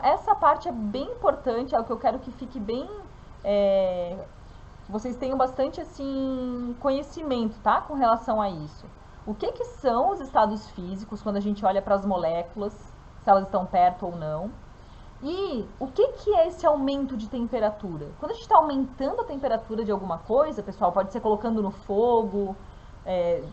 essa parte é bem importante, é o que eu quero que fique bem... vocês tenham bastante, assim, conhecimento, tá? Com relação a isso. O que são os estados físicos quando a gente olha para as moléculas, se elas estão perto ou não. E o que é esse aumento de temperatura? Quando a gente está aumentando a temperatura de alguma coisa, pessoal, pode ser colocando no fogo,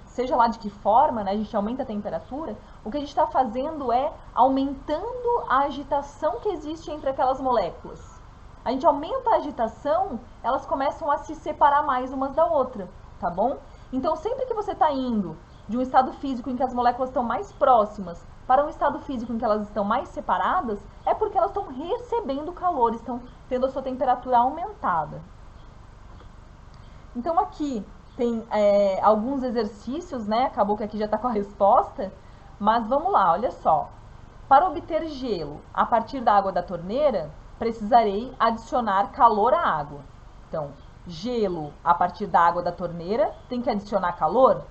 seja lá de que forma, né, a gente aumenta a temperatura, o que a gente está fazendo é aumentando a agitação que existe entre aquelas moléculas. A gente aumenta a agitação, elas começam a se separar mais umas da outra, tá bom? Então, sempre que você está indo de um estado físico em que as moléculas estão mais próximas para um estado físico em que elas estão mais separadas, é porque elas estão recebendo calor, estão tendo a sua temperatura aumentada. Então, aqui tem alguns exercícios, né? Acabou que aqui já está com a resposta, mas vamos lá, olha só. Para obter gelo a partir da água da torneira, precisarei adicionar calor à água. Então, gelo a partir da água da torneira, tem que adicionar calor?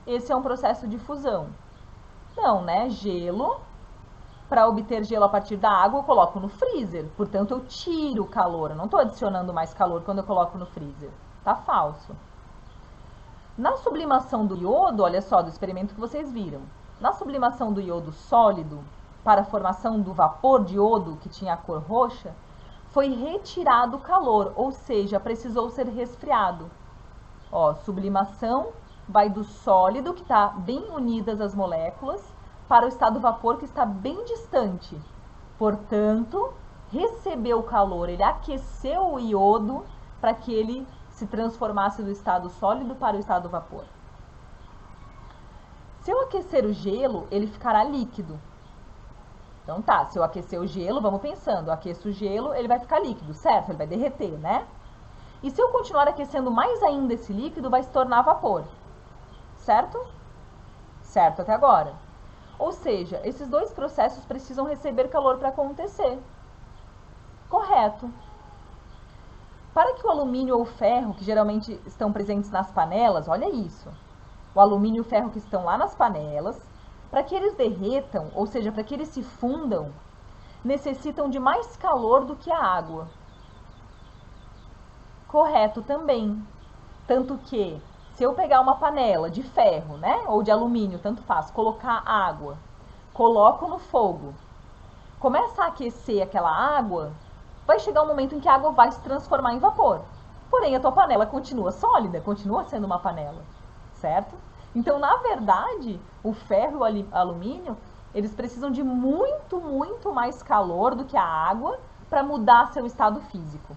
Esse é um processo de fusão. Não, né? Gelo, para obter gelo a partir da água, eu coloco no freezer. Portanto, eu tiro o calor. Eu não estou adicionando mais calor quando eu coloco no freezer. Tá falso. Na sublimação do iodo, olha só, do experimento que vocês viram. Na sublimação do iodo sólido, para a formação do vapor de iodo, que tinha a cor roxa, foi retirado o calor, ou seja, precisou ser resfriado. Ó, sublimação vai do sólido, que está bem unidas as moléculas, para o estado vapor, que está bem distante. Portanto, recebeu o calor, ele aqueceu o iodo para que ele se transformasse do estado sólido para o estado vapor. Se eu aquecer o gelo, ele ficará líquido. Então tá, se eu aquecer o gelo, vamos pensando, eu aqueço o gelo, ele vai ficar líquido, certo? Ele vai derreter, né? E se eu continuar aquecendo mais ainda esse líquido, vai se tornar vapor. Certo? Certo até agora. Ou seja, esses dois processos precisam receber calor para acontecer. Correto. Para que o alumínio ou o ferro, que geralmente estão presentes nas panelas, olha isso. O alumínio e o ferro que estão lá nas panelas, para que eles derretam, ou seja, para que eles se fundam, necessitam de mais calor do que a água. Correto também. Tanto que, se eu pegar uma panela de ferro, né, ou de alumínio, tanto faz, colocar água, coloco no fogo, começa a aquecer aquela água, vai chegar um momento em que a água vai se transformar em vapor. Porém, a tua panela continua sólida, continua sendo uma panela, certo? Então, na verdade, o ferro e o alumínio, eles precisam de muito, muito mais calor do que a água para mudar seu estado físico.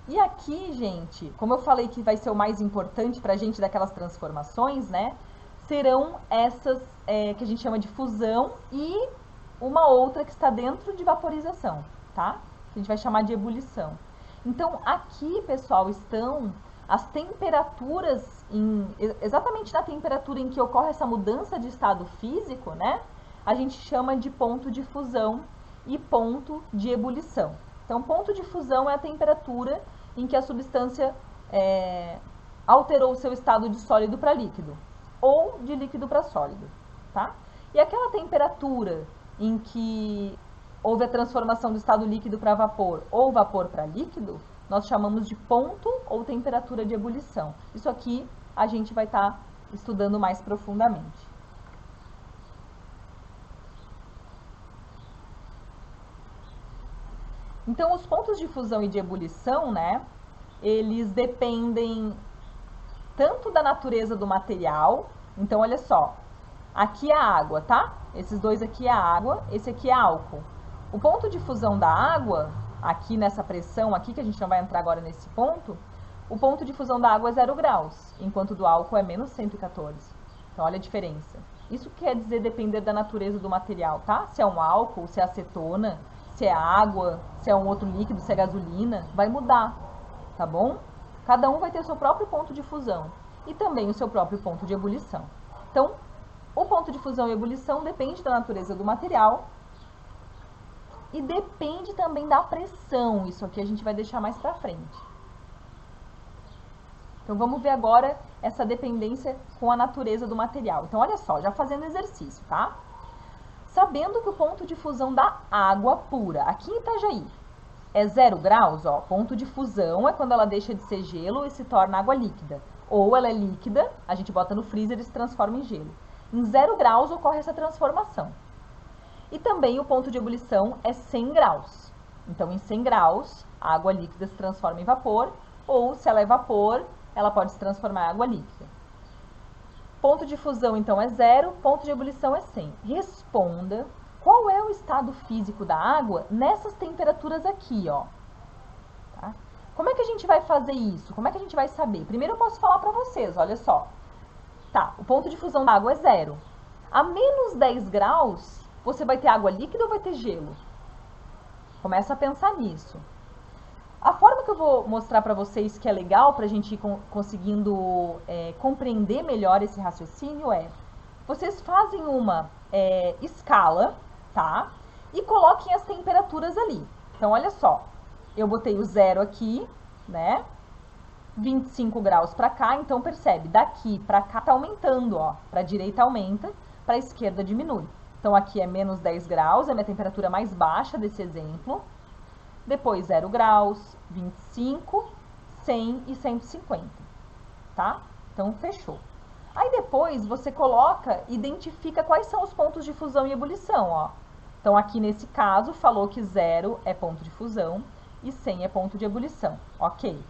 E aqui, gente, como eu falei que vai ser o mais importante para a gente daquelas transformações, né? Serão essas que a gente chama de fusão e uma outra que está dentro de vaporização, tá? Que a gente vai chamar de ebulição. Então, aqui, pessoal, estão as temperaturas, exatamente na temperatura em que ocorre essa mudança de estado físico, né? A gente chama de ponto de fusão e ponto de ebulição. Então, ponto de fusão é a temperatura em que a substância alterou o seu estado de sólido para líquido, ou de líquido para sólido, tá? E aquela temperatura em que houve a transformação do estado líquido para vapor ou vapor para líquido, nós chamamos de ponto ou temperatura de ebulição. Isso aqui a gente vai estar estudando mais profundamente. Então, os pontos de fusão e de ebulição, né, eles dependem tanto da natureza do material. Então, olha só, aqui é a água, tá? Esses dois aqui é a água, esse aqui é álcool. O ponto de fusão da água, aqui nessa pressão aqui, que a gente não vai entrar agora nesse ponto, o ponto de fusão da água é 0 graus, enquanto do álcool é menos 114. Então, olha a diferença. Isso quer dizer depender da natureza do material, tá? Se é um álcool, se é acetona, se é água, se é um outro líquido, se é gasolina, vai mudar, tá bom? Cada um vai ter o seu próprio ponto de fusão e também o seu próprio ponto de ebulição. Então, o ponto de fusão e ebulição depende da natureza do material e depende também da pressão. Isso aqui a gente vai deixar mais pra frente. Então, vamos ver agora essa dependência com a natureza do material. Então, olha só, já fazendo exercício, tá? Sabendo que o ponto de fusão da água pura, aqui em Itajaí, é 0 graus, ó, ponto de fusão é quando ela deixa de ser gelo e se torna água líquida. Ou ela é líquida, a gente bota no freezer e se transforma em gelo. Em 0 graus ocorre essa transformação. E também o ponto de ebulição é 100 graus. Então, em 100 graus, a água líquida se transforma em vapor, ou se ela é vapor, ela pode se transformar em água líquida. Ponto de fusão, então, é 0, ponto de ebulição é 100. Responda qual é o estado físico da água nessas temperaturas aqui, ó. Tá? Como é que a gente vai fazer isso? Como é que a gente vai saber? Primeiro eu posso falar para vocês, olha só. Tá, o ponto de fusão da água é 0. A menos 10 graus, você vai ter água líquida ou vai ter gelo? Começa a pensar nisso. A forma que eu vou mostrar para vocês que é legal para a gente ir conseguindo compreender melhor esse raciocínio é, vocês fazem uma escala, tá? E coloquem as temperaturas ali. Então, olha só, eu botei o 0 aqui, né? 25 graus para cá, então percebe, daqui para cá tá aumentando, ó. Para a direita aumenta, para a esquerda diminui. Então, aqui é menos 10 graus, é a minha temperatura mais baixa desse exemplo. Depois 0 graus, 25, 100 e 150, tá? Então, fechou. Aí depois você coloca, identifica quais são os pontos de fusão e ebulição, ó. Então, aqui nesse caso, falou que 0 é ponto de fusão e 100 é ponto de ebulição, ok?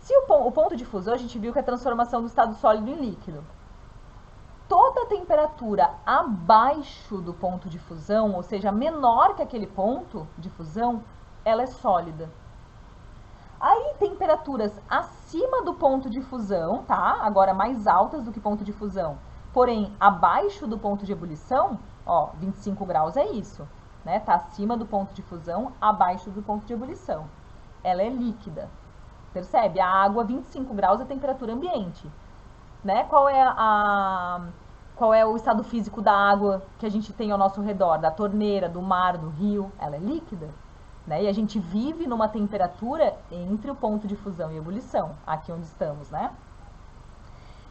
Se o ponto de fusão, a gente viu que é a transformação do estado sólido em líquido. Toda temperatura abaixo do ponto de fusão, ou seja, menor que aquele ponto de fusão, ela é sólida. Aí, temperaturas acima do ponto de fusão, tá? Agora mais altas do que ponto de fusão, porém abaixo do ponto de ebulição, ó, 25 graus é isso, né? Tá acima do ponto de fusão, abaixo do ponto de ebulição. Ela é líquida. Percebe? A água, 25 graus é a temperatura ambiente. Né? Qual é o estado físico da água que a gente tem ao nosso redor? Da torneira, do mar, do rio? Ela é líquida. Né? E a gente vive numa temperatura entre o ponto de fusão e ebulição, aqui onde estamos, né?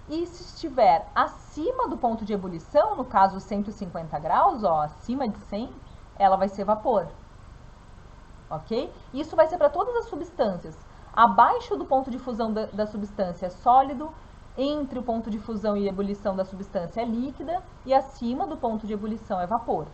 E se estiver acima do ponto de ebulição, no caso 150 graus, ó, acima de 100, ela vai ser vapor. Ok? Isso vai ser para todas as substâncias. Abaixo do ponto de fusão da substância é sólido, entre o ponto de fusão e ebulição da substância é líquida e acima do ponto de ebulição é vapor.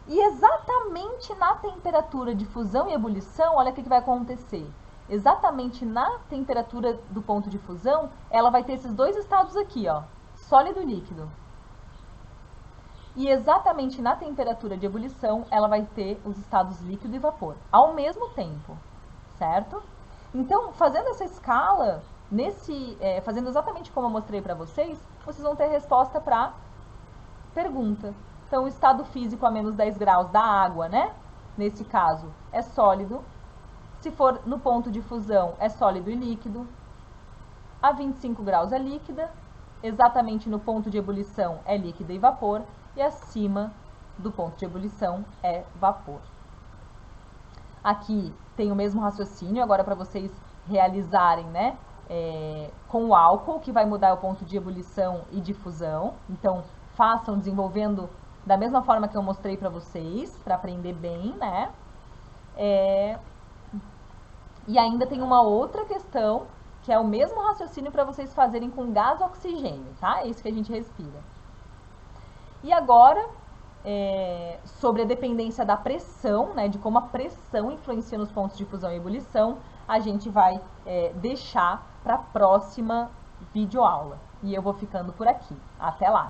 E exatamente na temperatura de fusão e ebulição, olha o que vai acontecer. Exatamente na temperatura do ponto de fusão, ela vai ter esses dois estados aqui, ó, sólido e líquido. E exatamente na temperatura de ebulição, ela vai ter os estados líquido e vapor, ao mesmo tempo, certo? Então, fazendo essa escala, fazendo exatamente como eu mostrei para vocês, vocês vão ter a resposta para a pergunta. Então, o estado físico a menos 10 graus da água, né? Nesse caso, é sólido. Se for no ponto de fusão, é sólido e líquido. A 25 graus é líquida. Exatamente no ponto de ebulição é líquida e vapor. E acima do ponto de ebulição é vapor. Aqui tem o mesmo raciocínio, agora para vocês realizarem, né? Com o álcool, que vai mudar o ponto de ebulição e de fusão. Então, façam desenvolvendo da mesma forma que eu mostrei para vocês, para aprender bem, né? E ainda tem uma outra questão, que é o mesmo raciocínio para vocês fazerem com gás oxigênio, tá? É isso que a gente respira. E agora, sobre a dependência da pressão, né? De como a pressão influencia nos pontos de fusão e ebulição, a gente vai deixar para a próxima videoaula. E eu vou ficando por aqui. Até lá!